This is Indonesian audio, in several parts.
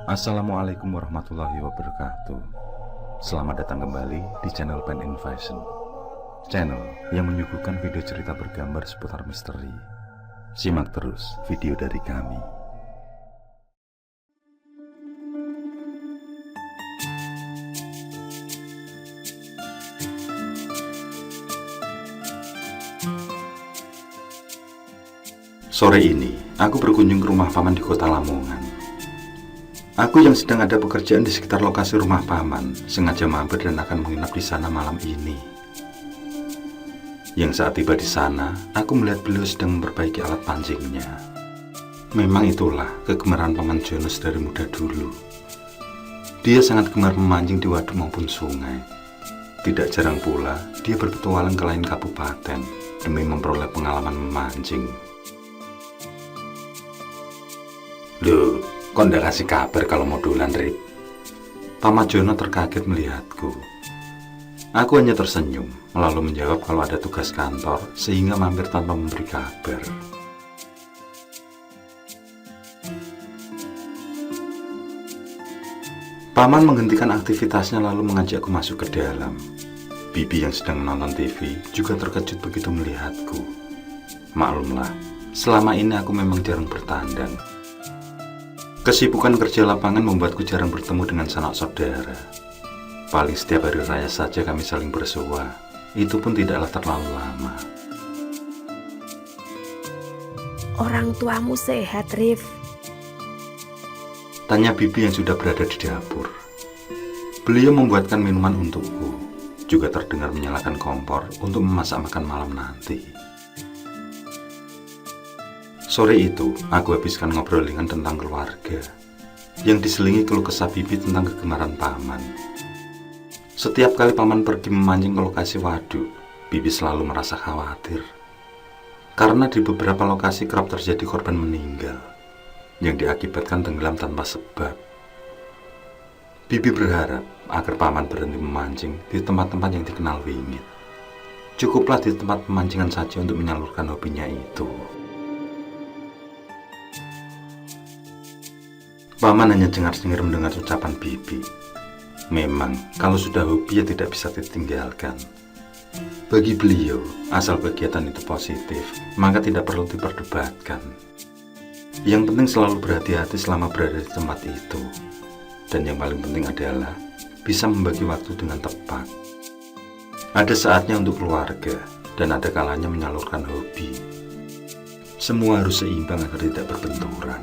Assalamualaikum warahmatullahi wabarakatuh. Selamat datang kembali di channel Pen Invasion, channel yang menyuguhkan video cerita bergambar seputar misteri. Simak terus video dari kami. Sore ini, aku berkunjung ke rumah paman di kota Lamongan. Aku yang sedang ada pekerjaan di sekitar lokasi rumah paman sengaja mampir dan akan menginap di sana malam ini. Yang saat tiba di sana, aku melihat beliau sedang memperbaiki alat pancingnya. Memang itulah kegemaran paman Jonos dari muda dulu. Dia sangat gemar memancing di waduk maupun sungai. Tidak jarang pula dia berpetualang ke lain kabupaten demi memperoleh pengalaman memancing. Loh, kok ndak kasih kabar kalau mau dolan, Rip? Paman Jono terkaget melihatku. Aku hanya tersenyum, lalu menjawab kalau ada tugas kantor, sehingga mampir tanpa memberi kabar. Paman menghentikan aktivitasnya lalu mengajakku masuk ke dalam. Bibi yang sedang menonton TV juga terkejut begitu melihatku. Maklumlah, selama ini aku memang jarang bertandang. Kesibukan kerja lapangan membuatku jarang bertemu dengan sanak saudara. Paling setiap hari raya saja kami saling bersua. Itu pun tidaklah terlalu lama. Orang tuamu sehat, Rif? Tanya Bibi yang sudah berada di dapur. Beliau membuatkan minuman untukku. Juga terdengar menyalakan kompor untuk memasak makan malam nanti. Sore itu, aku habiskan ngobrol ringan tentang keluarga, yang diselingi keluh kesah Bibi tentang kegemaran paman. Setiap kali paman pergi memancing ke lokasi waduk, Bibi selalu merasa khawatir. Karena di beberapa lokasi kerap terjadi korban meninggal, yang diakibatkan tenggelam tanpa sebab. Bibi berharap agar paman berhenti memancing di tempat-tempat yang dikenal wingit. Cukuplah di tempat pemancingan saja untuk menyalurkan hobinya itu. Paman hanya cengar-cengir mendengar ucapan Bibi. Memang, kalau sudah hobi ya tidak bisa ditinggalkan. Bagi beliau, asal kegiatan itu positif, maka tidak perlu diperdebatkan. Yang penting selalu berhati-hati selama berada di tempat itu. Dan yang paling penting adalah bisa membagi waktu dengan tepat. Ada saatnya untuk keluarga, dan ada kalanya menyalurkan hobi. Semua harus seimbang agar tidak berbenturan.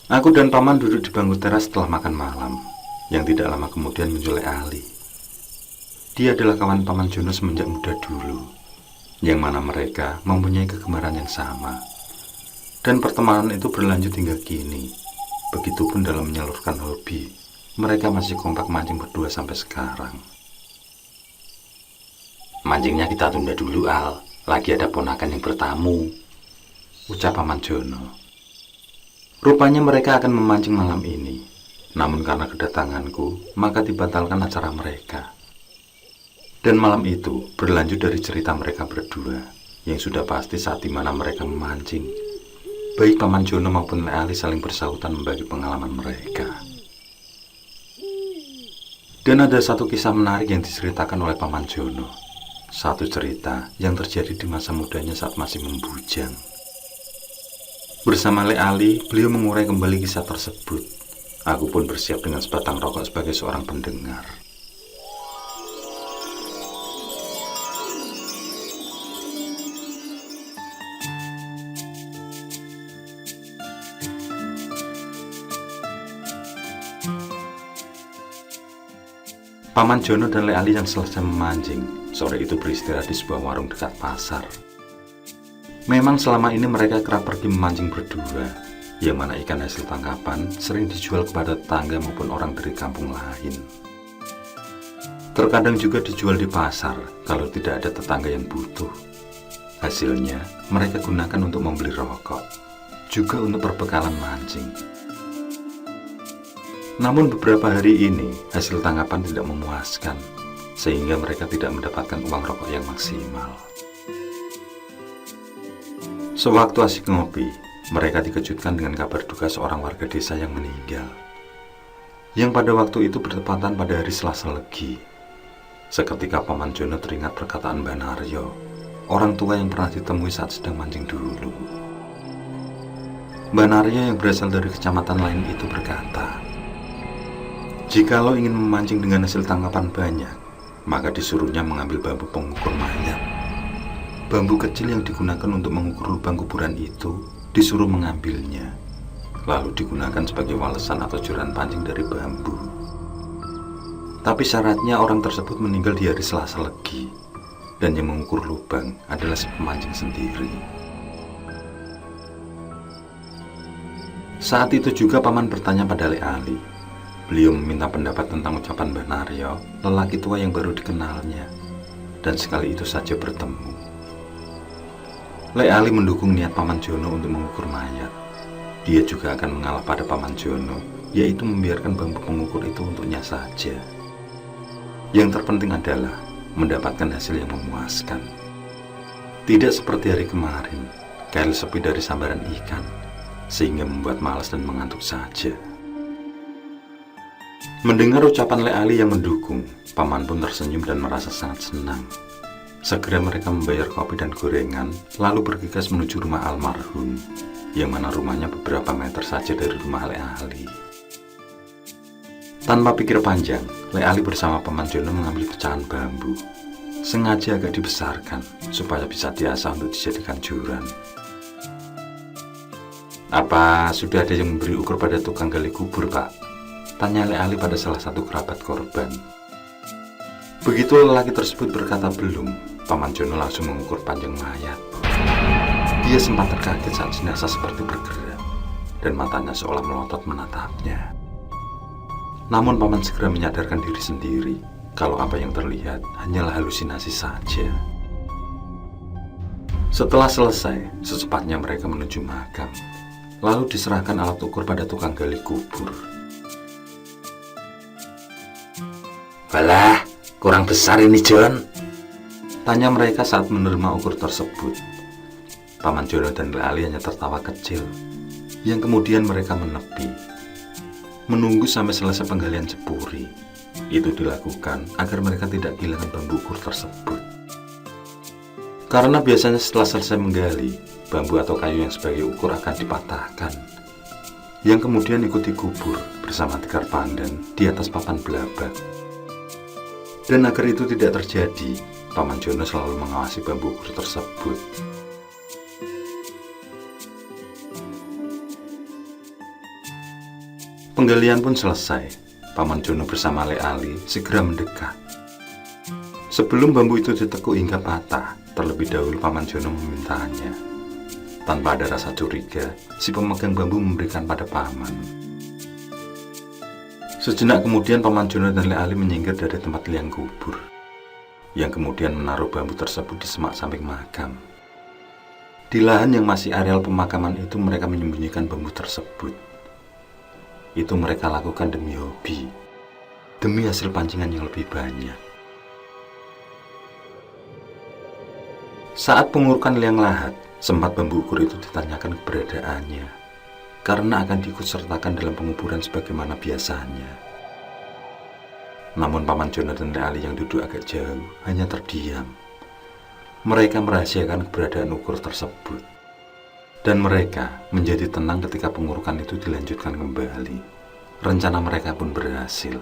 Aku dan paman duduk di bangku teras setelah makan malam, yang tidak lama kemudian muncul Ali. Dia adalah kawan paman Jono semenjak muda dulu, yang mana mereka mempunyai kegemaran yang sama. Dan pertemanan itu berlanjut hingga kini. Begitupun dalam menyalurkan hobi, mereka masih kompak mancing berdua sampai sekarang. Mancingnya kita tunda dulu, Al. Lagi ada ponakan yang bertamu, ucap paman Jono. Rupanya mereka akan memancing malam ini. Namun karena kedatanganku, maka dibatalkan acara mereka. Dan malam itu berlanjut dari cerita mereka berdua, yang sudah pasti saat dimana mereka memancing. Baik paman Jono maupun Ali saling bersahutan membagi pengalaman mereka. Dan ada satu kisah menarik yang diceritakan oleh paman Jono. Satu cerita yang terjadi di masa mudanya saat masih membujang. Bersama Le Ali, beliau mengurai kembali kisah tersebut. Aku pun bersiap dengan sebatang rokok sebagai seorang pendengar. Paman Jono dan Le Ali yang selesai memancing, sore itu beristirahat di sebuah warung dekat pasar. Memang selama ini mereka kerap pergi memancing berdua, yang mana ikan hasil tangkapan sering dijual kepada tetangga maupun orang dari kampung lain. Terkadang juga dijual di pasar kalau tidak ada tetangga yang butuh. Hasilnya mereka gunakan untuk membeli rokok, juga untuk perbekalan mancing. Namun beberapa hari ini hasil tangkapan tidak memuaskan, sehingga mereka tidak mendapatkan uang rokok yang maksimal. Sewaktu asik ngopi, mereka dikejutkan dengan kabar duka seorang warga desa yang meninggal, yang pada waktu itu bertepatan pada hari Selasa Legi. Seketika Paman Jono teringat perkataan Mbah Naryo, orang tua yang pernah ditemui saat sedang mancing dulu. Mbah Naryo yang berasal dari kecamatan lain itu berkata, jikalau ingin memancing dengan hasil tangkapan banyak, maka disuruhnya mengambil bambu pengukur mayat. Bambu kecil yang digunakan untuk mengukur lubang kuburan itu disuruh mengambilnya, lalu digunakan sebagai walesan atau joran pancing dari bambu. Tapi syaratnya orang tersebut meninggal di hari Selasa Legi, dan yang mengukur lubang adalah si pemancing sendiri. Saat itu juga Paman bertanya pada Lek Ali. Beliau meminta pendapat tentang ucapan Mbah Naryo, lelaki tua yang baru dikenalnya, dan sekali itu saja bertemu. Lek Ali mendukung niat Paman Jono untuk mengukur mayat. Dia juga akan mengalah pada Paman Jono, yaitu membiarkan bambu pengukur itu untuknya saja. Yang terpenting adalah mendapatkan hasil yang memuaskan. Tidak seperti hari kemarin, Kail sepi dari sambaran ikan, sehingga membuat malas dan mengantuk saja. Mendengar ucapan Lek Ali yang mendukung, Paman pun tersenyum dan merasa sangat senang. Segera mereka membayar kopi dan gorengan, lalu bergegas menuju rumah almarhum, yang mana rumahnya beberapa meter saja dari rumah Lek Ali. Tanpa pikir panjang, Lek Ali bersama Paman Jono mengambil pecahan bambu, sengaja agak dibesarkan supaya bisa diasah untuk dijadikan joran. Apa sudah ada yang memberi ukur pada tukang gali kubur, Pak? Tanya Lek Ali pada salah satu kerabat korban. Begitu lelaki tersebut berkata belum, Paman Jono langsung mengukur panjang mayat. Dia sempat terkaget saat jenazah seperti bergerak, dan matanya seolah melotot menatapnya. Namun Paman segera menyadarkan diri sendiri kalau apa yang terlihat hanyalah halusinasi saja. Setelah selesai, secepatnya mereka menuju makam, lalu diserahkan alat ukur pada tukang gali kubur. Balah, kurang besar ini, John. Tanya mereka saat menerima ukur tersebut. Paman Jono dan Lek Ali hanya tertawa kecil, yang kemudian mereka menepi, menunggu sampai selesai penggalian cepuri. Itu dilakukan agar mereka tidak kehilangan bambu ukur tersebut. Karena biasanya setelah selesai menggali, bambu atau kayu yang sebagai ukur akan dipatahkan, yang kemudian ikut dikubur bersama tikar pandan di atas papan belabak. Dan agar itu tidak terjadi, Paman Jono selalu mengawasi bambu ukur tersebut. Penggalian pun selesai. Paman Jono bersama Lek Ali segera mendekat. Sebelum bambu itu ditekuk hingga patah, terlebih dahulu Paman Jono memintanya. Tanpa ada rasa curiga, si pemegang bambu memberikan pada Paman. Sejenak kemudian Paman Jono dan Lek Ali menyingkir dari tempat liang kubur, yang kemudian menaruh bambu tersebut di semak samping makam. Di lahan yang masih areal pemakaman itu mereka menyembunyikan bambu tersebut. Itu mereka lakukan demi hobi, demi hasil pancingan yang lebih banyak. Saat pengurukan liang lahat, sempat bambu ukur itu ditanyakan keberadaannya, karena akan diikutsertakan dalam penguburan sebagaimana biasanya. Namun Paman Jono dan Lek Ali yang duduk agak jauh hanya terdiam. Mereka merahasiakan keberadaan ukur tersebut. Dan mereka menjadi tenang ketika pengurukan itu dilanjutkan kembali. Rencana mereka pun berhasil.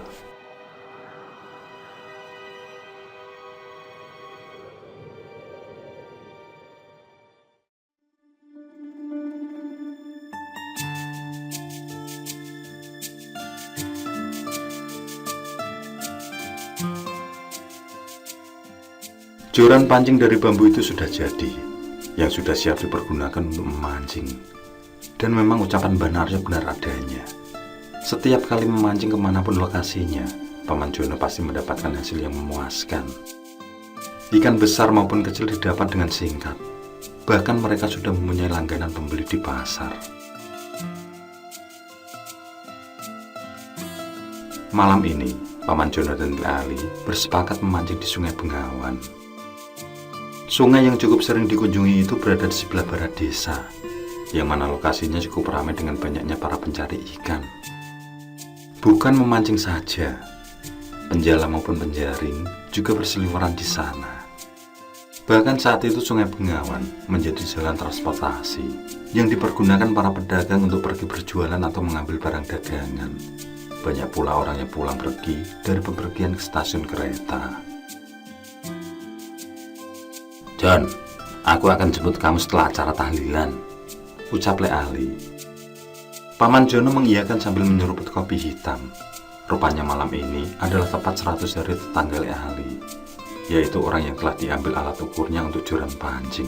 Joran pancing dari bambu itu sudah jadi, yang sudah siap dipergunakan untuk memancing. Dan memang ucapan Mbah Naryo benar adanya. Setiap kali memancing kemanapun lokasinya, Paman Jono pasti mendapatkan hasil yang memuaskan. Ikan besar maupun kecil didapat dengan singkat. Bahkan mereka sudah mempunyai langganan pembeli di pasar. Malam ini, Paman Jono dan Lek Ali bersepakat memancing di Sungai Bengawan. Sungai yang cukup sering dikunjungi itu berada di sebelah barat desa, yang mana lokasinya cukup ramai dengan banyaknya para pencari ikan. Bukan memancing saja, penjala maupun penjaring juga berseliweran di sana. Bahkan saat itu Sungai Bengawan menjadi jalan transportasi yang dipergunakan para pedagang untuk pergi berjualan atau mengambil barang dagangan. Banyak pula orang yang pulang pergi dari bepergian ke stasiun kereta. John, aku akan jemput kamu setelah acara tahlilan, ucap Lek Ali. Paman Jono mengiyakan sambil menyeruput kopi hitam. Rupanya malam ini adalah tepat 100 hari tetangga Lek Ali, yaitu orang yang telah diambil alat ukurnya untuk joran pancing.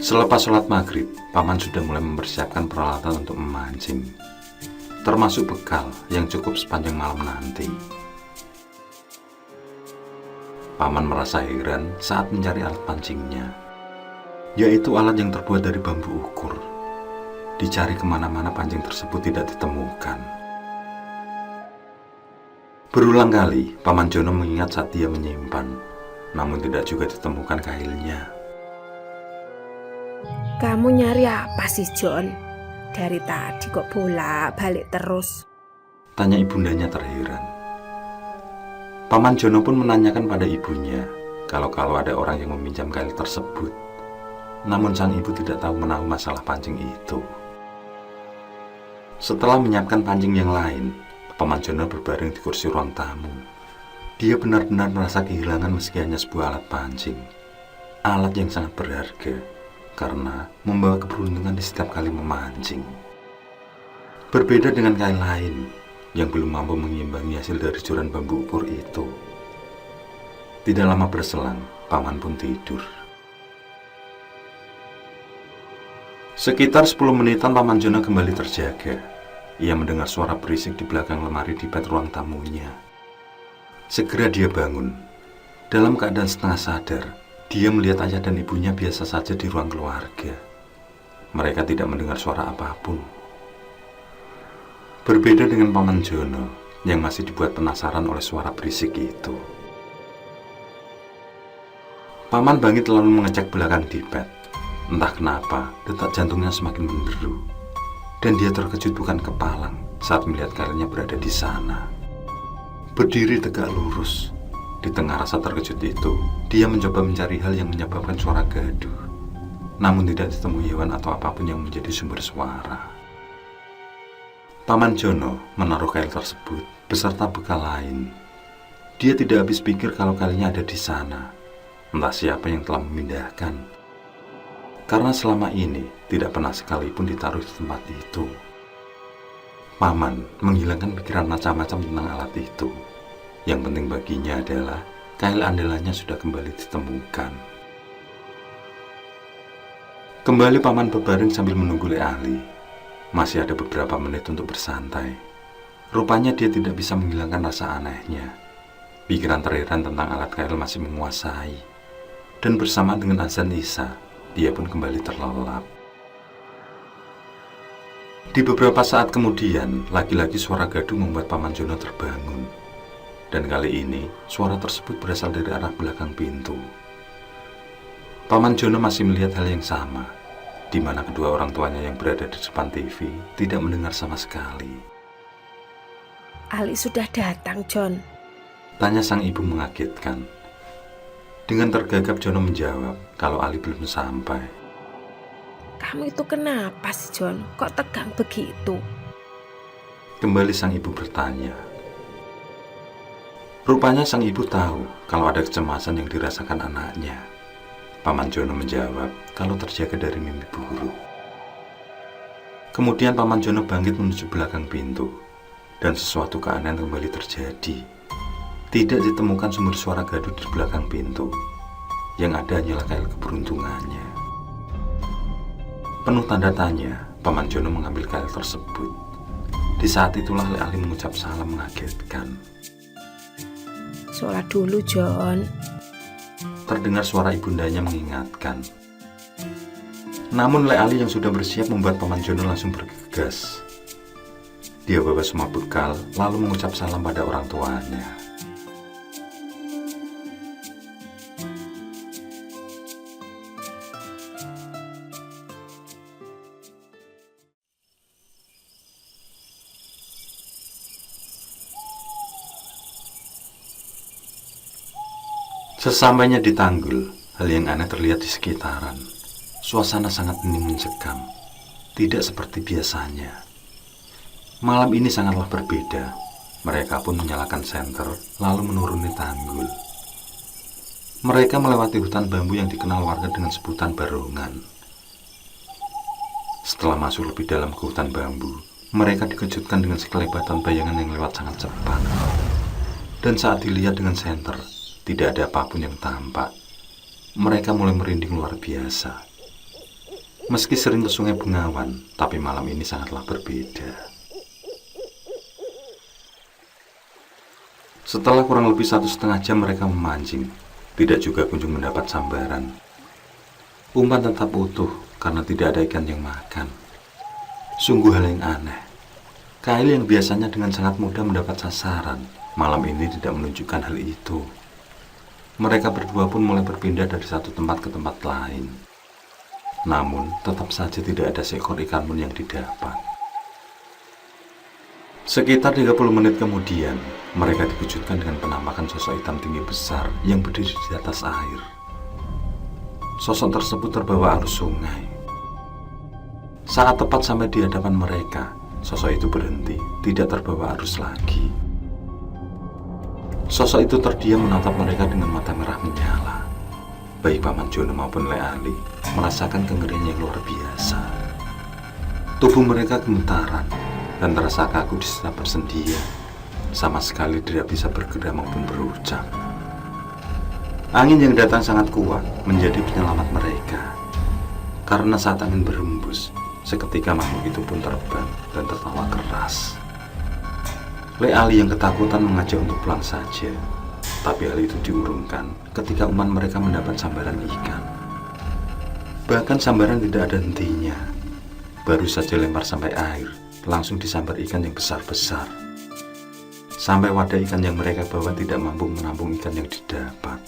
Selepas sholat maghrib, Paman sudah mulai mempersiapkan peralatan untuk memancing, termasuk bekal yang cukup sepanjang malam nanti. Paman merasa heran saat mencari alat pancingnya, yaitu alat yang terbuat dari bambu ukur. Dicari kemana-mana pancing tersebut tidak ditemukan. Berulang kali, Paman Jono mengingat saat dia menyimpan, namun tidak juga ditemukan kailnya. Kamu nyari apa sih, John? Dari tadi kok bolak-balik terus? Tanya ibundanya terheran. Paman Jono pun menanyakan pada ibunya kalau ada orang yang meminjam kail tersebut. Namun sang ibu tidak tahu menahu masalah pancing itu. Setelah menyiapkan pancing yang lain, Paman Jono berbaring di kursi ruang tamu. Dia benar-benar merasa kehilangan meski hanya sebuah alat pancing. Alat yang sangat berharga, karena membawa keberuntungan di setiap kali memancing. Berbeda dengan kail lain yang belum mampu mengimbangi hasil dari joran bambu ukur itu. Tidak lama berselang, Paman pun tidur. Sekitar 10 menitan Paman Jono kembali terjaga. Ia mendengar suara berisik di belakang lemari di bed ruang tamunya. Segera dia bangun. Dalam keadaan setengah sadar, dia melihat ayah dan ibunya biasa saja di ruang keluarga. Mereka tidak mendengar suara apapun. Berbeda dengan Paman Jono yang masih dibuat penasaran oleh suara berisik itu. Paman bangkit lalu mengecek belakang di bed. Entah kenapa, detak jantungnya semakin menderu. Dan dia terkejut bukan kepalang saat melihat kailnya berada di sana. Berdiri tegak lurus. Di tengah rasa terkejut itu, dia mencoba mencari hal yang menyebabkan suara gaduh. Namun tidak ditemui hewan atau apapun yang menjadi sumber suara. Paman Jono menaruh kail tersebut beserta bekal lain. Dia tidak habis pikir kalau kailnya ada di sana. Entah siapa yang telah memindahkan. Karena selama ini tidak pernah sekalipun ditaruh di tempat itu. Paman menghilangkan pikiran macam-macam tentang alat itu. Yang penting baginya adalah kail andalannya sudah kembali ditemukan. Kembali Paman berbaring sambil menunggu Lek Ali. Masih ada beberapa menit untuk bersantai. Rupanya dia tidak bisa menghilangkan rasa anehnya. Pikiran terheran tentang alat kail masih menguasai. Dan bersamaan dengan azan Isya, dia pun kembali terlelap. Di beberapa saat kemudian, lagi-lagi suara gaduh membuat Paman Jono terbangun. Dan kali ini, suara tersebut berasal dari arah belakang pintu. Paman Jono masih melihat hal yang sama, di mana kedua orang tuanya yang berada di depan TV tidak mendengar sama sekali. Ali sudah datang, John. Tanya sang ibu mengagetkan. Dengan tergagap Jono menjawab kalau Ali belum sampai. Kamu itu kenapa sih, John? Kok tegang begitu? Kembali sang ibu bertanya. Rupanya sang ibu tahu kalau ada kecemasan yang dirasakan anaknya. Paman Jono menjawab kalau terjaga dari mimpi buruk. Kemudian Paman Jono bangkit menuju belakang pintu. Dan sesuatu keanehan kembali terjadi. Tidak ditemukan sumber suara gaduh di belakang pintu. Yang ada hanyalah kail keberuntungannya. Penuh tanda tanya, Paman Jono mengambil kail tersebut. Di saat itulah Lek Ali mengucap salam mengagetkan. Sholat dulu, John. Terdengar suara ibundanya mengingatkan. Namun Lek Ali yang sudah bersiap membuat Paman Jono langsung bergegas. Dia bawa semua bekal lalu mengucap salam pada orang tuanya. Sesampainya di Tanggul, hal yang aneh terlihat di sekitaran. Suasana sangat hening mencekam, tidak seperti biasanya. Malam ini sangatlah berbeda. Mereka pun menyalakan senter, lalu menuruni Tanggul. Mereka melewati hutan bambu yang dikenal warga dengan sebutan Barongan. Setelah masuk lebih dalam ke hutan bambu, mereka dikejutkan dengan sekelebatan bayangan yang lewat sangat cepat. Dan saat dilihat dengan senter, tidak ada apapun yang tampak. Mereka mulai merinding luar biasa. Meski sering ke Sungai Bengawan, tapi malam ini sangatlah berbeda. Setelah kurang lebih 1,5 jam mereka memancing, tidak juga kunjung mendapat sambaran. Umpan tetap utuh karena tidak ada ikan yang makan. Sungguh hal yang aneh. Kail yang biasanya dengan sangat mudah mendapat sasaran, malam ini tidak menunjukkan hal itu. Mereka berdua pun mulai berpindah dari satu tempat ke tempat lain. Namun, tetap saja tidak ada seekor ikan pun yang didapat. Sekitar 30 menit kemudian, mereka dikejutkan dengan penampakan sosok hitam tinggi besar yang berdiri di atas air. Sosok tersebut terbawa arus sungai. Saat tepat sampai di hadapan mereka, sosok itu berhenti, tidak terbawa arus lagi. Sosok itu terdiam menatap mereka dengan mata merah menyala. Baik Paman Jono maupun Lek Ali merasakan kengerian yang luar biasa. Tubuh mereka gemetaran dan terasa kaku di setiap bersendia. Sama sekali tidak bisa bergerak maupun berucap. Angin yang datang sangat kuat menjadi penyelamat mereka. Karena saat angin berhembus, seketika makhluk itu pun terbang dan tertawa keras. Lek Ali yang ketakutan mengajak untuk pulang saja, tapi hal itu diurungkan ketika umpan mereka mendapat sambaran ikan. Bahkan sambaran tidak ada hentinya. Baru saja lempar sampai air, langsung disambar ikan yang besar-besar. Sampai wadah ikan yang mereka bawa tidak mampu menampung ikan yang didapat.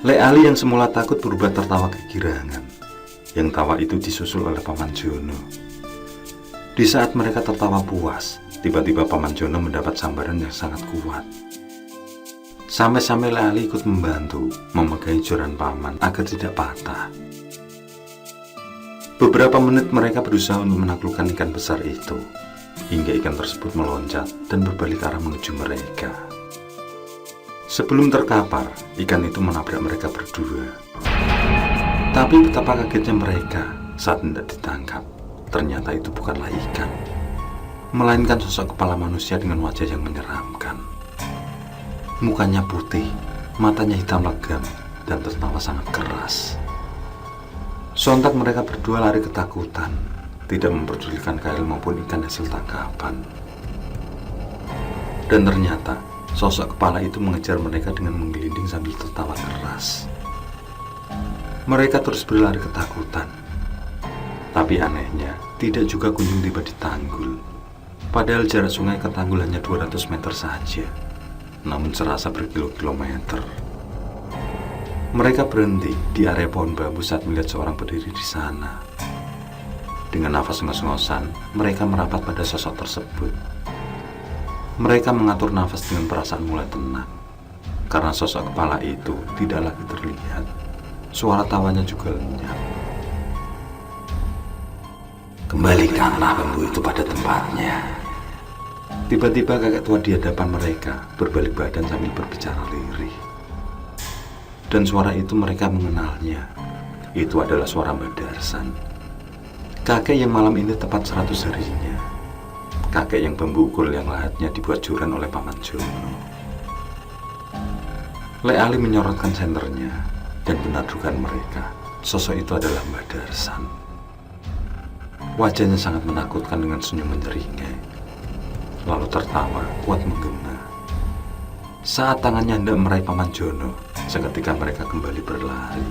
Lek Ali yang semula takut berubah tertawa kegirangan. Yang tawa itu disusul oleh Paman Jono. Di saat mereka tertawa puas, tiba-tiba Paman Jono mendapat sambaran yang sangat kuat. Sampai-sampai Lek Ali ikut membantu memegangi joran Paman agar tidak patah. Beberapa menit mereka berusaha untuk menaklukkan ikan besar itu, hingga ikan tersebut meloncat dan berbalik arah menuju mereka. Sebelum terkapar, ikan itu menabrak mereka berdua. Tapi betapa kagetnya mereka saat hendak ditangkap. Ternyata itu bukanlah ikan, melainkan sosok kepala manusia dengan wajah yang menyeramkan. Mukanya putih, matanya hitam legam, dan tertawa sangat keras. Sontak mereka berdua lari ketakutan, tidak memperdulikan kail maupun ikan hasil tangkapan. Dan ternyata sosok kepala itu mengejar mereka dengan menggelinding sambil tertawa keras. Mereka terus berlari ketakutan. Tapi anehnya, tidak juga kunjung tiba di Tanggul. Padahal jarak sungai ke Tanggul hanya 200 meter saja, namun serasa berkilo-kilometer. Mereka berhenti di area pohon bambu saat melihat seorang berdiri di sana. Dengan nafas ngos-ngosan, mereka merapat pada sosok tersebut. Mereka mengatur nafas dengan perasaan mulai tenang, karena sosok kepala itu tidak lagi terlihat. Suara tawanya juga lenyap. Kembalikanlah bambu itu pada tempatnya. Tiba-tiba kakek tua di hadapan mereka berbalik badan sambil berbicara lirih. Dan suara itu mereka mengenalnya. Itu adalah suara Mbak Darsan. Kakek yang malam ini tepat 100 harinya. Kakek yang bambu ukur yang lahatnya dibuat joran oleh Paman Jono. Lek Ali menyorotkan senternya, dan benar dugaan mereka, sosok itu adalah Mbak Darsan. Wajahnya sangat menakutkan dengan senyum menyeringai, lalu tertawa kuat menggema. Saat tangannya hendak meraih Paman Jono, seketika mereka kembali berlari.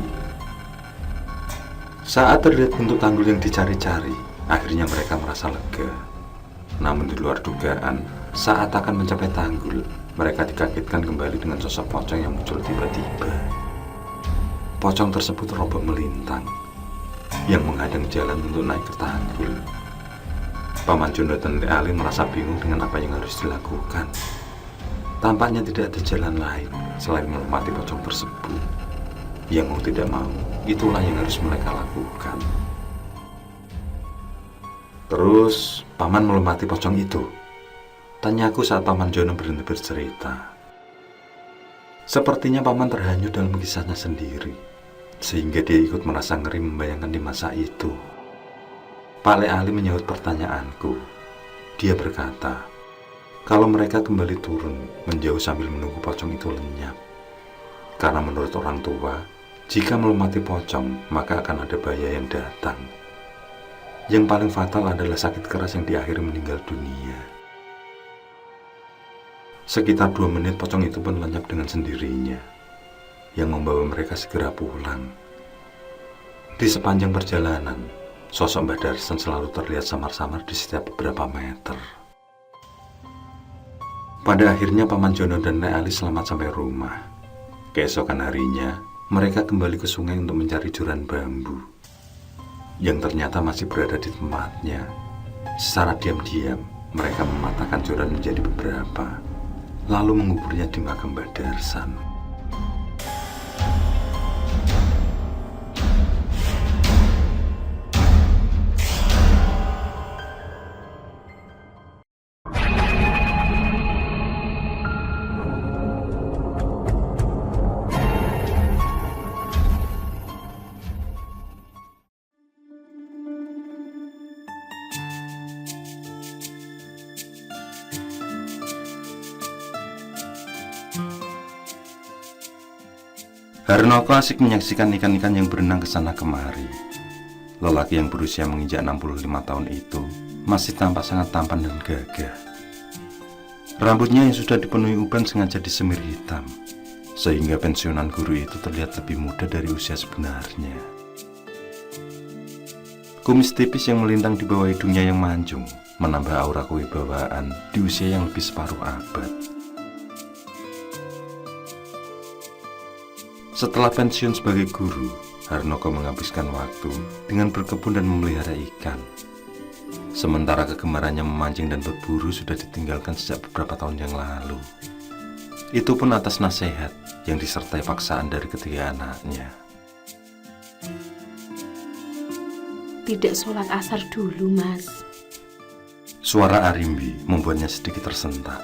Saat terlihat bentuk tanggul yang dicari-cari, akhirnya mereka merasa lega. Namun di luar dugaan, saat akan mencapai tanggul, mereka dikagetkan kembali dengan sosok pocong yang muncul tiba-tiba. Pocong tersebut roboh melintang, yang menghadang jalan untuk naik ke tanggul. Paman Jono dan Dek Ali merasa bingung dengan apa yang harus dilakukan. Tampaknya tidak ada jalan lain selain melompati pocong tersebut. Yang mau tidak mau, itulah yang harus mereka lakukan. Terus, Paman melompati pocong itu? Tanyaku saat Paman Jono berhenti bercerita. Sepertinya Paman terhanyut dalam kisahnya sendiri, sehingga dia ikut merasa ngeri membayangkan di masa itu. Pak Le Ali menyahut pertanyaanku. Dia berkata, kalau mereka kembali turun, menjauh sambil menunggu pocong itu lenyap. Karena menurut orang tua, jika melompati pocong, maka akan ada bahaya yang datang. Yang paling fatal adalah sakit keras yang diakhiri meninggal dunia. Sekitar 2 menit pocong itu pun lenyap dengan sendirinya, yang membawa mereka segera pulang. Di sepanjang perjalanan, sosok Mbak Darsan selalu terlihat samar-samar di setiap beberapa meter. Pada akhirnya Paman Jono dan Nek Ali selamat sampai rumah. Keesokan harinya, mereka kembali ke sungai untuk mencari joran bambu, yang ternyata masih berada di tempatnya. Secara diam-diam, mereka mematahkan joran menjadi beberapa, lalu menguburnya di makam Mbak Darsan. Harnoko asik menyaksikan ikan-ikan yang berenang ke sana kemari. Lelaki yang berusia menginjak 65 tahun itu masih tampak sangat tampan dan gagah. Rambutnya yang sudah dipenuhi uban sengaja disemir hitam, sehingga pensiunan guru itu terlihat lebih muda dari usia sebenarnya. Kumis tipis yang melintang di bawah hidungnya yang mancung menambah aura kewibawaan di usia yang lebih separuh abad. Setelah pensiun sebagai guru, Harnoko menghabiskan waktu dengan berkebun dan memelihara ikan. Sementara kegemarannya memancing dan berburu sudah ditinggalkan sejak beberapa tahun yang lalu. Itu pun atas nasihat yang disertai paksaan dari ketiga anaknya. Tidak sholat asar dulu, Mas. Suara Arimbi membuatnya sedikit tersentak.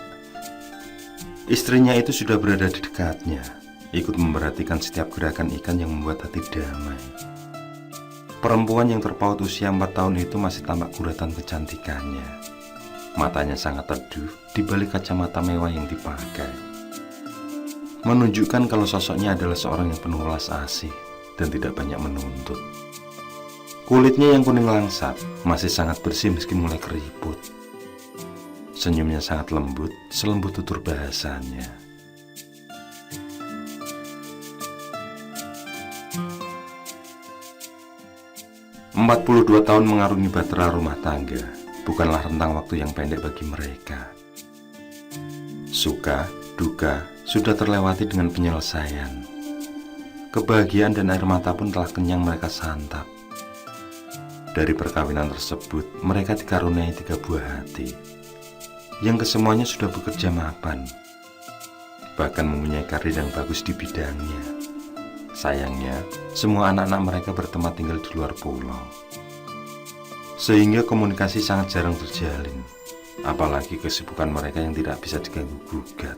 Istrinya itu sudah berada di dekatnya, ikut memperhatikan setiap gerakan ikan yang membuat hati damai. Perempuan yang terpaut usia 4 tahun itu masih tampak guratan kecantikannya. Matanya sangat teduh di balik kacamata mewah yang dipakai, menunjukkan kalau sosoknya adalah seorang yang penuh welas asih dan tidak banyak menuntut. Kulitnya yang kuning langsat masih sangat bersih meski mulai keriput. Senyumnya sangat lembut, selembut tutur bahasanya. 42 tahun mengarungi bahtera rumah tangga bukanlah rentang waktu yang pendek bagi mereka. Suka, duka sudah terlewati dengan penyelesaian. Kebahagiaan dan air mata pun telah kenyang mereka santap. Dari perkawinan tersebut, mereka dikaruniai 3 buah hati, yang kesemuanya sudah bekerja mapan, bahkan mempunyai karir yang bagus di bidangnya. Sayangnya, semua anak-anak mereka bertempat tinggal di luar pulau, sehingga komunikasi sangat jarang terjalin, apalagi kesibukan mereka yang tidak bisa diganggu-gugat.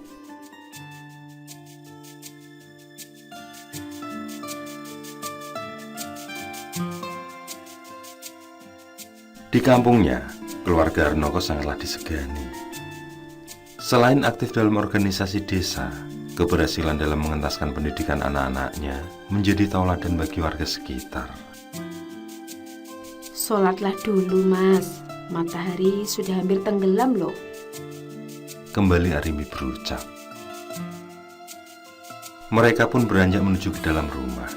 Di kampungnya, keluarga Harnoko sangatlah disegani. Selain aktif dalam organisasi desa, keberhasilan dalam mengentaskan pendidikan anak-anaknya menjadi tauladan bagi warga sekitar. Sholatlah dulu, Mas. Matahari sudah hampir tenggelam loh. Kembali Arimbi berucap. Mereka pun beranjak menuju ke dalam rumah.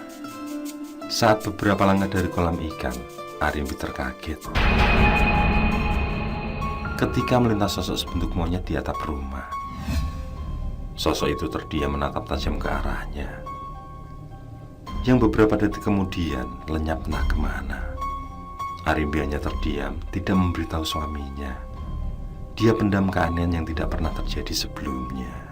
Saat beberapa langkah dari kolam ikan, Arimbi terkaget ketika melintas sosok sebentuk monyet di atap rumah. Sosok itu terdiam menatap tajam ke arahnya, yang beberapa detik kemudian lenyap entah kemana. Arimbi hanya terdiam, tidak memberitahu suaminya. Dia pendam keanehan yang tidak pernah terjadi sebelumnya.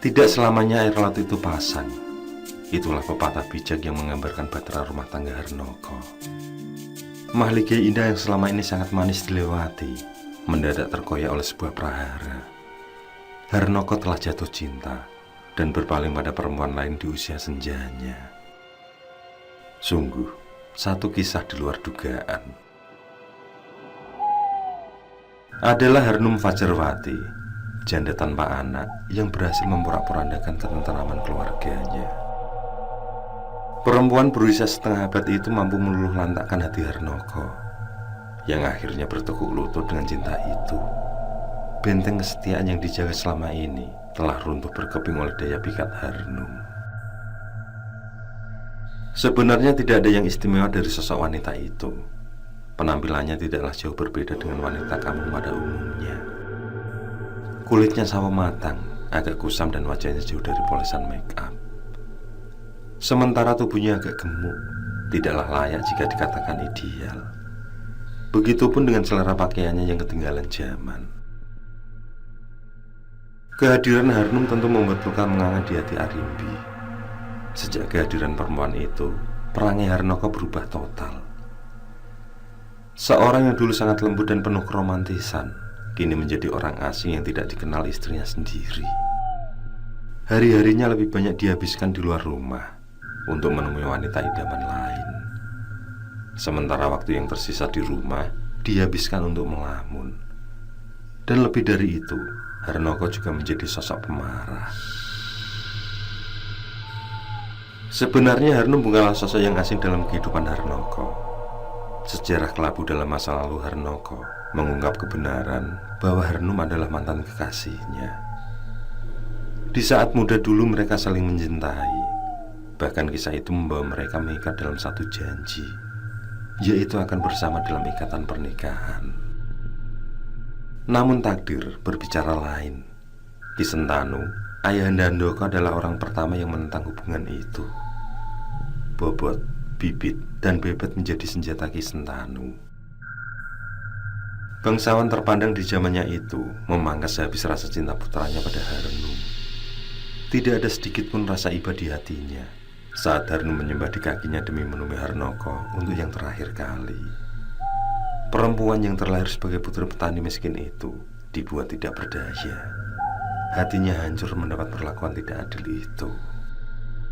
Tidak selamanya air laut itu pasang. Itulah pepatah bijak yang menggambarkan bahtera rumah tangga Harnoko. Mahligai indah yang selama ini sangat manis dilewati, mendadak terkoyak oleh sebuah prahara. Harnoko telah jatuh cinta dan berpaling pada perempuan lain di usia senjanya. Sungguh, satu kisah di luar dugaan. Adalah Harnum Fajarwati, janda tanpa anak yang berhasil memporak-porandakan ketentraman keluarganya. Perempuan berusia setengah abad itu mampu meluluh lantakkan hati Harnoko, yang akhirnya bertekuk lutut dengan cinta itu. Benteng kesetiaan yang dijaga selama ini telah runtuh berkeping oleh daya pikat Harnum. Sebenarnya tidak ada yang istimewa dari sosok wanita itu. Penampilannya tidaklah jauh berbeda dengan wanita kampung pada umumnya. Kulitnya sawo matang, agak kusam dan wajahnya jauh dari polesan make up. Sementara tubuhnya agak gemuk, tidaklah layak jika dikatakan ideal. Begitupun dengan selera pakaiannya yang ketinggalan zaman. Kehadiran Harnum tentu membuat luka menganga di hati Arimbi. Sejak kehadiran perempuan itu, perangai Harnoko berubah total. Seorang yang dulu sangat lembut dan penuh keromantisan, kini menjadi orang asing yang tidak dikenal istrinya sendiri. Hari-harinya lebih banyak dihabiskan di luar rumah untuk menemui wanita idaman lain. Sementara waktu yang tersisa di rumah dihabiskan untuk melamun. Dan lebih dari itu, Harnoko juga menjadi sosok pemarah. Sebenarnya Harnum bukanlah sosok yang asing dalam kehidupan Harnoko. Sejarah kelabu dalam masa lalu Harnoko mengungkap kebenaran bahwa Harnum adalah mantan kekasihnya. Di saat muda dulu mereka saling mencintai. Bahkan kisah itu membawa mereka mengikat dalam satu janji, yaitu akan bersama dalam ikatan pernikahan. Namun takdir berbicara lain. Ki Sentanu, ayahanda Handoko adalah orang pertama yang menentang hubungan itu. Bobot, Bibit, dan Bebet menjadi senjata Ki Sentanu. Bangsawan terpandang di zamannya itu memangkas habis rasa cinta putranya pada Harnum. Tidak ada sedikit pun rasa iba di hatinya saat Harnum menyembah di kakinya demi menemui Harnoko untuk yang terakhir kali. Perempuan yang terlahir sebagai putri petani miskin itu dibuat tidak berdaya. Hatinya hancur mendapat perlakuan tidak adil itu.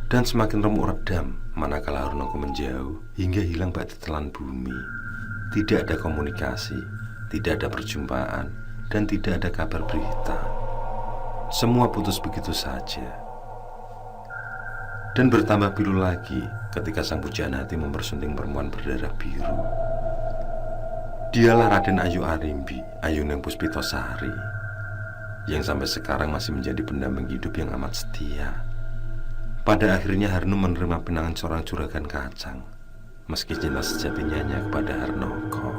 Dan semakin remuk redam manakala Harnoko menjauh hingga hilang bak ditelan bumi. Tidak ada komunikasi, tidak ada perjumpaan, dan tidak ada kabar berita. Semua putus begitu saja. Dan bertambah pilu lagi ketika sang pujaan hati mempersunting perempuan berdarah biru. Dialah Raden Ayu Arimbi, Ayuneng Puspitosari, yang sampai sekarang masih menjadi pendamping hidup yang amat setia. Pada akhirnya Harnum menerima pinangan seorang juragan kacang, meski cinta sejatinya hanya kepada Harnoko.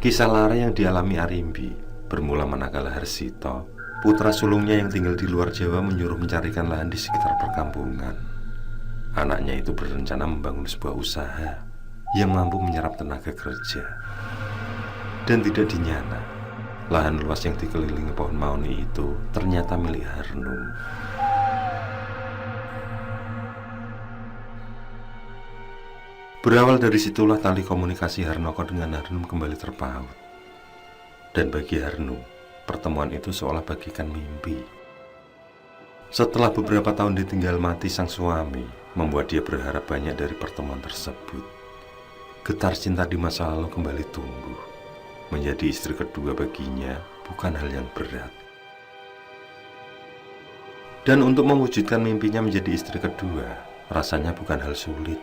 Kisah lara yang dialami Arimbi bermula manakala Harsito, putra sulungnya yang tinggal di luar Jawa, menyuruh mencarikan lahan di sekitar perkampungan. Anaknya itu berencana membangun sebuah usaha yang mampu menyerap tenaga kerja. Dan tidak dinyana, lahan luas yang dikelilingi pohon mauni itu ternyata milik Harnum. Berawal dari situlah tali komunikasi Harnoko dengan Harnum kembali terpaut. Dan bagi Harnum, pertemuan itu seolah bagikan mimpi. Setelah beberapa tahun ditinggal mati sang suami, membuat dia berharap banyak dari pertemuan tersebut. Getar cinta di masa lalu kembali tumbuh. Menjadi istri kedua baginya bukan hal yang berat. Dan untuk mewujudkan mimpinya menjadi istri kedua, rasanya bukan hal sulit.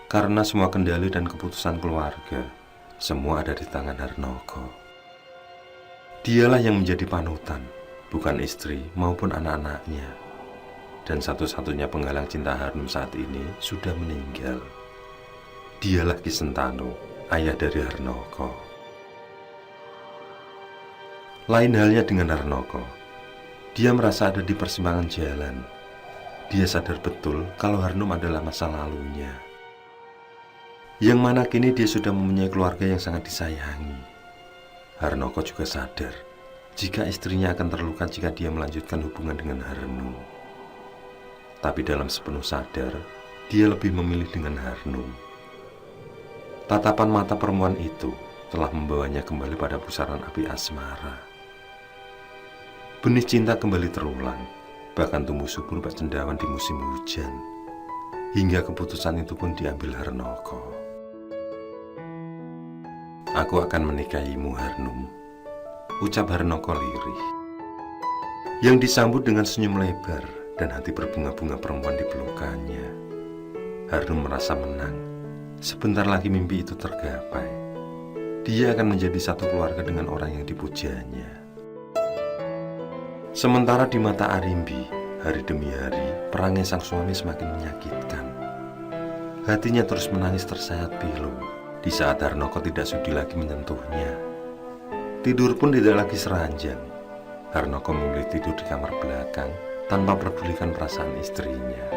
Karena semua kendali dan keputusan keluarga, semua ada di tangan Harnoko. Dialah yang menjadi panutan, bukan istri maupun anak-anaknya. Dan satu-satunya penghalang cinta Harnum saat ini sudah meninggal. Dialah Ki Sentanu, ayah dari Harnoko. Lain halnya dengan Harnoko. Dia merasa ada di persimpangan jalan. Dia sadar betul kalau Harnum adalah masa lalunya, yang mana kini dia sudah mempunyai keluarga yang sangat disayangi. Harnoko juga sadar jika istrinya akan terluka jika dia melanjutkan hubungan dengan Harnum. Tapi dalam sepenuh sadar, dia lebih memilih dengan Harnum. Tatapan mata perempuan itu telah membawanya kembali pada pusaran api asmara. Benih cinta kembali terulang, bahkan tumbuh subur bak cendawan di musim hujan. Hingga keputusan itu pun diambil Harnoko. "Aku akan menikahimu, Harnum," ucap Harnoko lirih. Yang disambut dengan senyum lebar dan hati berbunga-bunga perempuan di pelukannya. Harnum merasa menang. Sebentar lagi mimpi itu tergapai. Dia akan menjadi satu keluarga dengan orang yang dipujanya. Sementara di mata Arimbi, hari demi hari, perangai sang suami semakin menyakitkan. Hatinya terus menangis tersayat pilu di saat Harnoko tidak sudi lagi menyentuhnya. Tidur pun tidak lagi seranjang. Harnoko memilih tidur di kamar belakang tanpa pedulikan perasaan istrinya.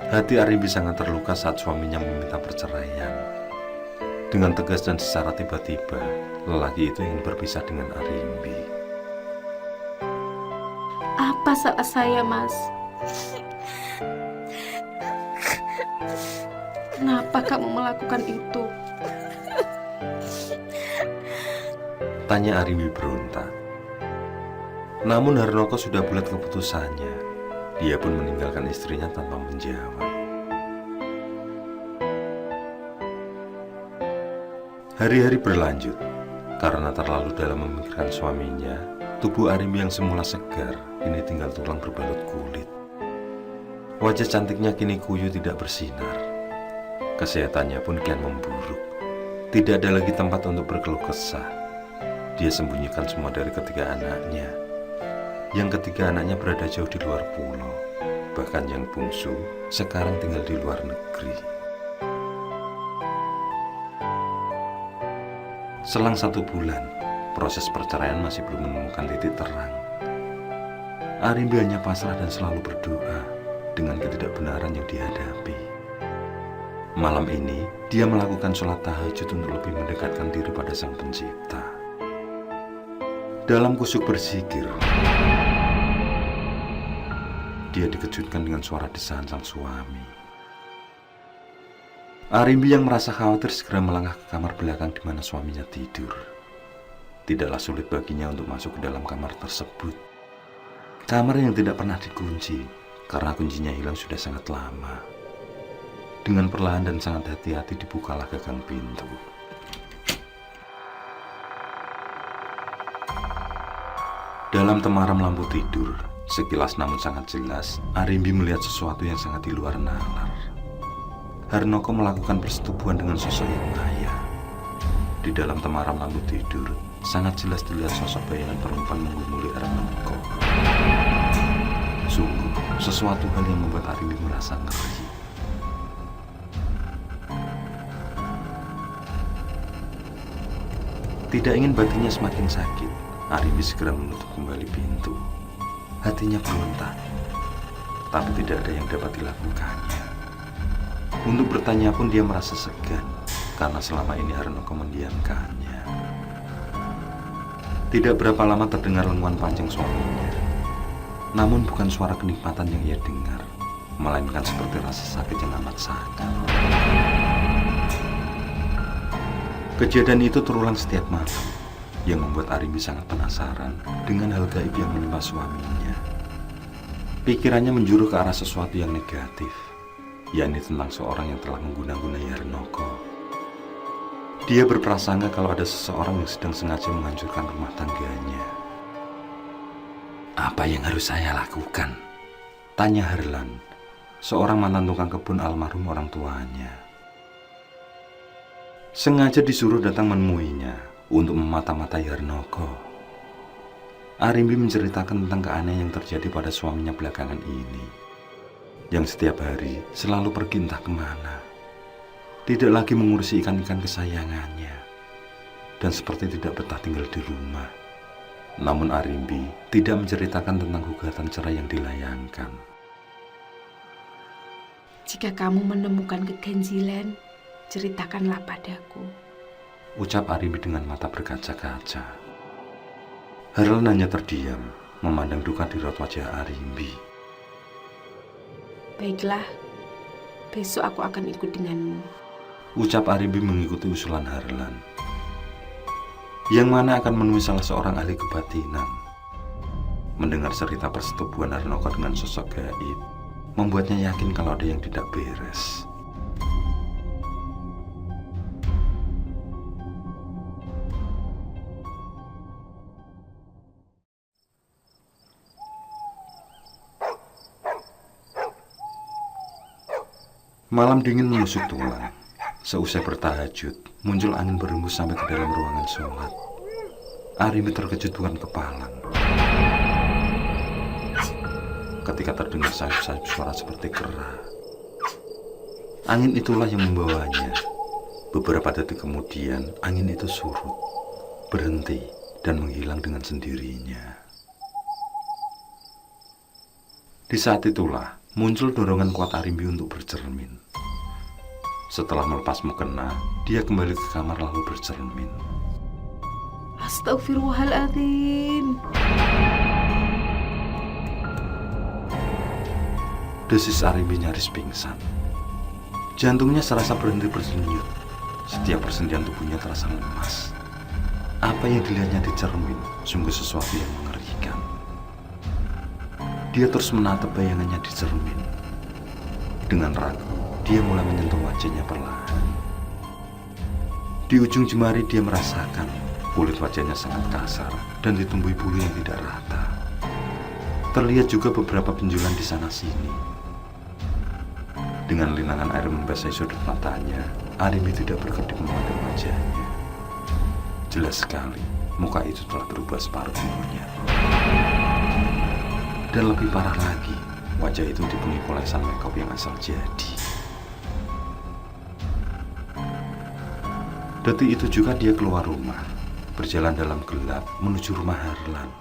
Hati Arimbi sangat terluka saat suaminya meminta perceraian. Dengan tegas dan secara tiba-tiba, lelaki itu ingin berpisah dengan Arimbi. Apa salah saya, Mas? Kenapa kamu melakukan itu? Tanya Arimbi berontak. Namun Harnoko sudah bulat keputusannya. Dia pun meninggalkan istrinya tanpa menjawab. Hari-hari berlanjut. Karena terlalu dalam memikirkan suaminya, tubuh Arimbi yang semula segar kini tinggal tulang berbalut kulit. Wajah cantiknya kini kuyu tidak bersinar. Kesehatannya pun kian memburuk. Tidak ada lagi tempat untuk berkeluh kesah. Dia sembunyikan semua dari ketiga anaknya. Yang ketiga anaknya berada jauh di luar pulau. Bahkan yang bungsu sekarang tinggal di luar negeri. Selang 1 bulan, proses perceraian masih belum menemukan titik terang. Arimbi hanya pasrah dan selalu berdoa dengan ketidakbenaran yang dihadapi. Malam ini, dia melakukan sholat tahajud untuk lebih mendekatkan diri pada Sang Pencipta. Dalam kusuk berzikir, dia dikejutkan dengan suara desahan sang suami. Arimbi yang merasa khawatir segera melangkah ke kamar belakang di mana suaminya tidur. Tidaklah sulit baginya untuk masuk ke dalam kamar tersebut. Kamar yang tidak pernah dikunci, karena kuncinya hilang sudah sangat lama. Dengan perlahan dan sangat hati-hati dibukalah gagang pintu. Dalam temaram lampu tidur, sekilas namun sangat jelas, Arimbi melihat sesuatu yang sangat di luar nalar. Harnoko melakukan persetubuhan dengan sosok yang maya. Di dalam temaram lampu tidur, sangat jelas dilihat sosok bayangan perempuan menggumuli Harnoko. Sungguh, sesuatu hal yang membuat Arimbi merasa ngeri. Tidak ingin batinnya semakin sakit, Arimbi segera menutup kembali pintu. Hatinya berontak, tapi tidak ada yang dapat dilakukannya. Untuk bertanya pun dia merasa segan, karena selama ini Harnoko mendiamkannya. Tidak berapa lama terdengar lenguan panjang suaminya. Namun bukan suara kenikmatan yang ia dengar, melainkan seperti rasa sakit yang amat sangat. Kejadian itu terulang setiap malam, yang membuat Arimbi sangat penasaran dengan hal gaib yang menimpa suaminya. Pikirannya menjuru ke arah sesuatu yang negatif, yakni tentang seorang yang telah mengguna-gunai Harnoko. Dia berprasangka kalau ada seseorang yang sedang sengaja menghancurkan rumah tangganya. Apa yang harus saya lakukan? Tanya Harlan, seorang mantan tukang kebun almarhum orang tuanya. Sengaja disuruh datang menemuinya untuk memata-matai Harnoko. Arimbi menceritakan tentang keanehan yang terjadi pada suaminya belakangan ini, yang setiap hari selalu pergi entah kemana, tidak lagi mengurusi ikan-ikan kesayangannya, dan seperti tidak betah tinggal di rumah. Namun Arimbi tidak menceritakan tentang gugatan cerai yang dilayangkan. Jika kamu menemukan keganjilan, ceritakanlah padaku. Ucap Arimbi dengan mata berkaca-kaca. Harlan hanya terdiam, memandang duka di raut wajah Arimbi. Baiklah, besok aku akan ikut denganmu. Ucap Arimbi mengikuti usulan Harlan, yang mana akan menemui salah seorang ahli kebatinan. Mendengar cerita persetubuhan Harnoko dengan sosok gaib membuatnya yakin kalau ada yang tidak beres. Malam dingin menusuk tulang. Seusai bertahajud, muncul angin berembus sampai ke dalam ruangan sholat. Arimbi terkejut bukan kepalang ketika terdengar sayup-sayup suara seperti kera. Angin itulah yang membawanya. Beberapa detik kemudian, angin itu surut, berhenti, dan menghilang dengan sendirinya. Di saat itulah muncul dorongan kuat Arimbi untuk bercermin. Setelah melepas mukena, dia kembali ke kamar lalu bercermin. Astagfirullahaladzim. Desis Arimbi nyaris pingsan. Jantungnya serasa berhenti berdenyut. Setiap persendian tubuhnya terasa lemas. Apa yang dilihatnya di cermin sungguh sesuatu yang mengerikan. Dia terus menatap bayangannya di cermin. Dengan ragu, dia mulai menyentuh wajahnya perlahan. Di ujung jemari dia merasakan kulit wajahnya sangat kasar dan ditumbuhi bulu yang tidak rata. Terlihat juga beberapa benjolan di sana-sini. Dengan linangan air membasahi sudut matanya, Arimbi tidak berkedip memandang wajahnya. Jelas sekali, muka itu telah berubah separuh umurnya. Dan lebih parah lagi, wajah itu dipenuhi polesan makeup yang asal jadi. Detik itu juga dia keluar rumah, berjalan dalam gelap menuju rumah Harlan.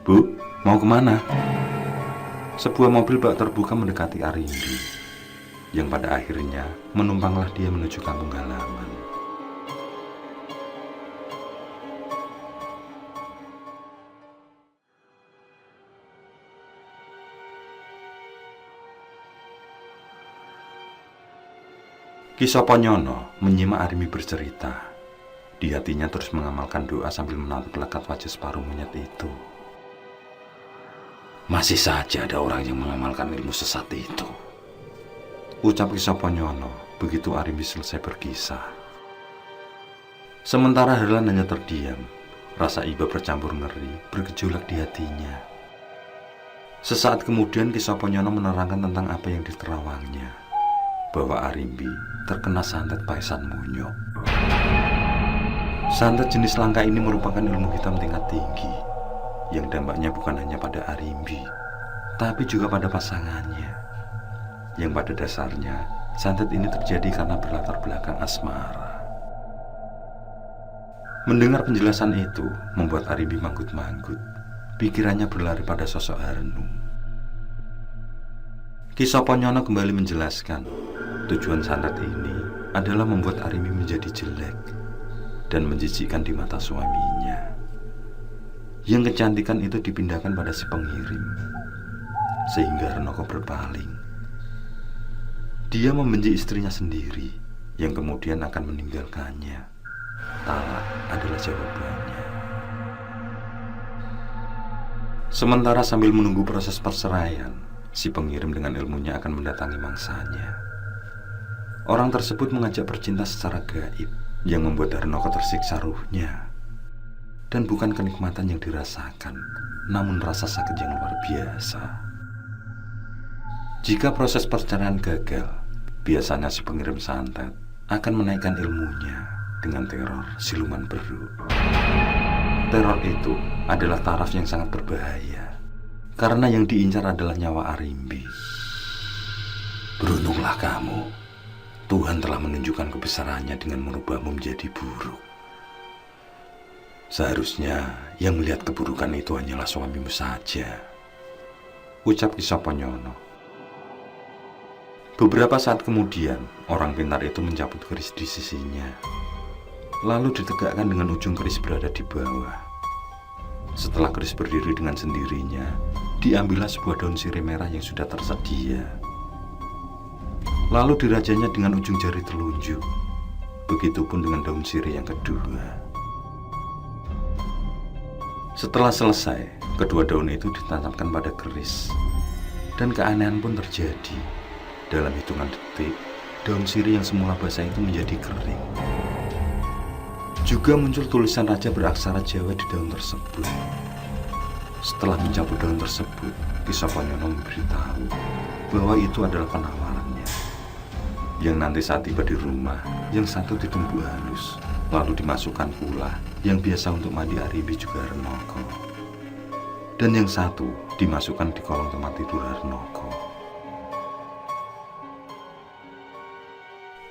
Bu, mau kemana? Sebuah mobil bak terbuka mendekati Arimbi, yang pada akhirnya menumpanglah dia menuju kampung halaman. Ki Soponyono menyimak Arimbi bercerita. Di hatinya terus mengamalkan doa sambil menatap lekat wajah separuh monyet itu. Masih saja ada orang yang mengamalkan ilmu sesat itu. Ucap Ki Soponyono begitu Arimbi selesai berkisah. Sementara Harlan hanya terdiam. Rasa iba bercampur ngeri bergejolak di hatinya. Sesaat kemudian Ki Soponyono menerangkan tentang apa yang diterawangnya, bahwa Arimbi terkena santet Paisan Munyok. Santet jenis langka ini merupakan ilmu hitam tingkat tinggi, yang dampaknya bukan hanya pada Arimbi, tapi juga pada pasangannya. Yang pada dasarnya, santet ini terjadi karena berlatar belakang asmara. Mendengar penjelasan itu, membuat Arimbi manggut-manggut. Pikirannya berlari pada sosok Harnu. Ki Soponyono kembali menjelaskan, tujuan santet ini adalah membuat Arimbi menjadi jelek dan menjijikkan di mata suaminya. Yang kecantikan itu dipindahkan pada si pengirim, sehingga Harnoko berpaling. Dia membenci istrinya sendiri, yang kemudian akan meninggalkannya. Talak adalah jawabannya. Sementara sambil menunggu proses perceraian, si pengirim dengan ilmunya akan mendatangi mangsanya. Orang tersebut mengajak bercinta secara gaib yang membuat Harnoko tersiksa ruhnya. Dan bukan kenikmatan yang dirasakan, namun rasa sakit yang luar biasa. Jika proses perceraian gagal, biasanya si pengirim santet akan menaikkan ilmunya dengan teror siluman beruk. Teror itu adalah taraf yang sangat berbahaya, karena yang diincar adalah nyawa Arimbi. Beruntunglah kamu. Tuhan telah menunjukkan kebesarannya dengan merubahmu menjadi buruk. Seharusnya yang melihat keburukan itu hanyalah suamimu saja, ucap Ki Soponyono. Beberapa saat kemudian, orang pintar itu mencabut keris di sisinya, lalu ditegakkan dengan ujung keris berada di bawah. Setelah keris berdiri dengan sendirinya, diambillah sebuah daun sirih merah yang sudah tersedia. Lalu dirajanya dengan ujung jari telunjuk. Begitupun dengan daun sirih yang kedua. Setelah selesai, kedua daun itu ditancapkan pada keris. Dan keanehan pun terjadi. Dalam hitungan detik, daun sirih yang semula basah itu menjadi kering. Juga muncul tulisan raja beraksara Jawa di daun tersebut. Setelah mencabut daun tersebut, Ki Soponyono memberitahu bahwa itu adalah penawarannya. Yang nanti saat tiba di rumah, yang satu ditumbuk halus, lalu dimasukkan pula yang biasa untuk mandi Arimbi juga Harnoko. Dan yang satu dimasukkan di kolong tempat tidur Harnoko.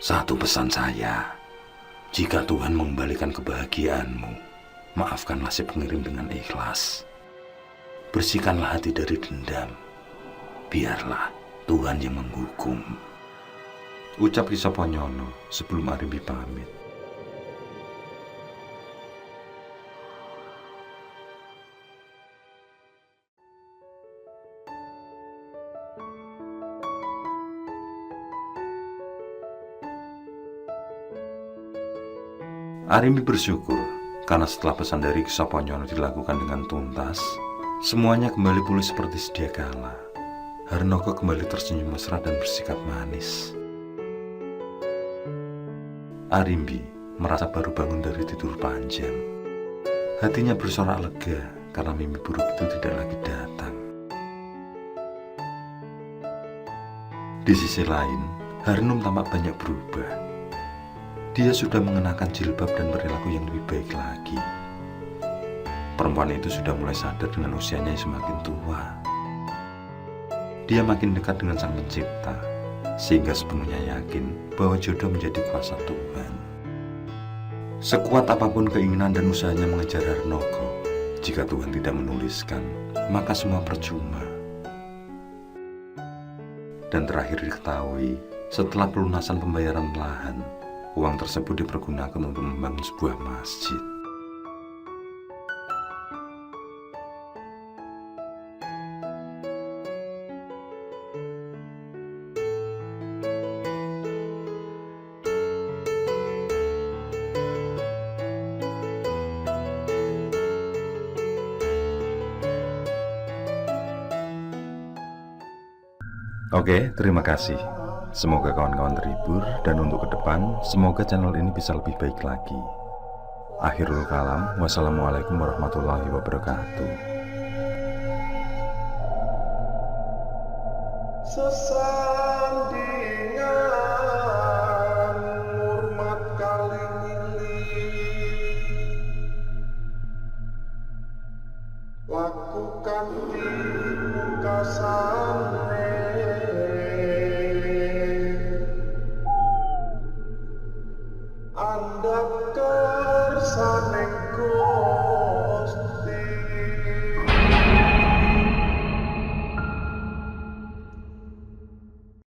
Satu pesan saya, jika Tuhan mengembalikan kebahagiaanmu, maafkanlah si pengirim dengan ikhlas. Bersihkanlah hati dari dendam. Biarlah Tuhan yang menghukum, ucap Ki Soponyono sebelum Arimbi pamit. Arimbi bersyukur karena setelah pesan dari Ki Soponyono dilakukan dengan tuntas, semuanya kembali pulih seperti sedia kala. Harnoko kembali tersenyum mesra dan bersikap manis. Arimbi merasa baru bangun dari tidur panjang. Hatinya bersorak lega karena mimpi buruk itu tidak lagi datang. Di sisi lain, Harnum tampak banyak berubah. Dia sudah mengenakan jilbab dan perilaku yang lebih baik lagi. Perempuan itu sudah mulai sadar dengan usianya yang semakin tua. Dia makin dekat dengan Sang Pencipta, sehingga sepenuhnya yakin bahwa jodoh menjadi kuasa Tuhan. Sekuat apapun keinginan dan usahanya mengejar Harnoko, jika Tuhan tidak menuliskan, maka semua percuma. Dan terakhir diketahui, setelah pelunasan pembayaran lahan, uang tersebut dipergunakan untuk membangun sebuah masjid. Oke, terima kasih. Semoga kawan-kawan terhibur dan untuk ke depan, semoga channel ini bisa lebih baik lagi. Akhirul kalam, wassalamualaikum warahmatullahi wabarakatuh. Sesandingan hormat kali lakukan di pungkasane Anda kersanengku